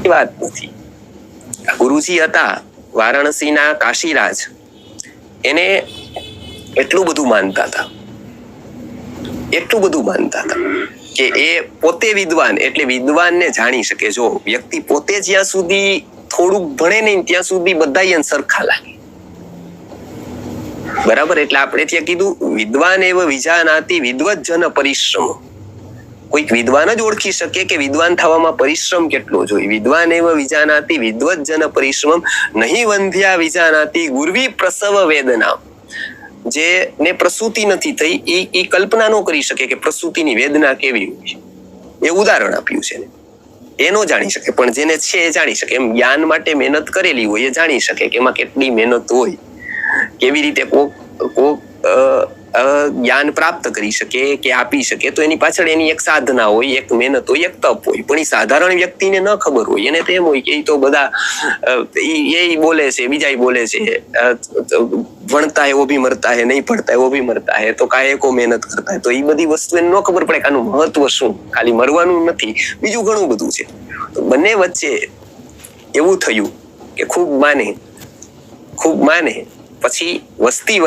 એ વાત નથી. ગુરુજી હતા વારાણસીના કાશીરાજ, એને એટલું બધું માનતા હતા કે એ પોતે વિદ્વાન, એટલે વિદ્વાનને જાણી શકે. જો વ્યક્તિ પોતે જ્યાં સુધી થોડુંક ભણે નહીં ત્યાં સુધી બધા સરખા લાગે. બરાબર. એટલે આપણે ત્યાં કીધું વિદ્વાન એવ વિજાનાતિ વિદ્વજ્જન પરિશ્રમ. કોઈક વિદ્વાન જ ઓળખી શકે કે વિદ્વાન થવામાં પરિશ્રમ કેટલો જોઈએ. વિદ્વાન એવ વિજાનાતિ વિદ્વજ્જન પરિશ્રમ નહીં વંધ્યા વિજાનાતિ ગુર્વી પ્રસવ વેદના. જે ને પ્રસૂતિ નથી થઈ એ કલ્પના ન કરી શકે કે પ્રસૂતિની વેદના કેવી હોય. એ ઉદાહરણ આપ્યું છે. એ નો જાણી શકે, પણ જેને છે એ જાણી શકે. એમ જ્ઞાન માટે મહેનત કરેલી હોય એ જાણી શકે કે એમાં કેટલી મહેનત હોય, કેવી રીતે કોક જ્ઞાન પ્રાપ્ત કરી શકે કે આપી શકે. તો એની પાછળ એની એક સાધના હોય, એક મહેનત હોય, એક તપ હોય. પણ એ સાધારણ વ્યક્તિને ન ખબર હોય. એને તો એમ હોય કે એ તો બધા એ બોલે છે, બીજા બોલે છે, ભણતા હે વો ભી મરતા હે, નહીં પડતા હે વો ભી મરતા હે, તો કાંઈ કો મહેનત કરતા હે. તો એ બધી વસ્તુ એને ન ખબર પડે કે આનું મહત્વ શું. ખાલી મરવાનું નથી, બીજું ઘણું બધું છે. તો બંને વચ્ચે એવું થયું કે ખૂબ માને પછી વસ્તી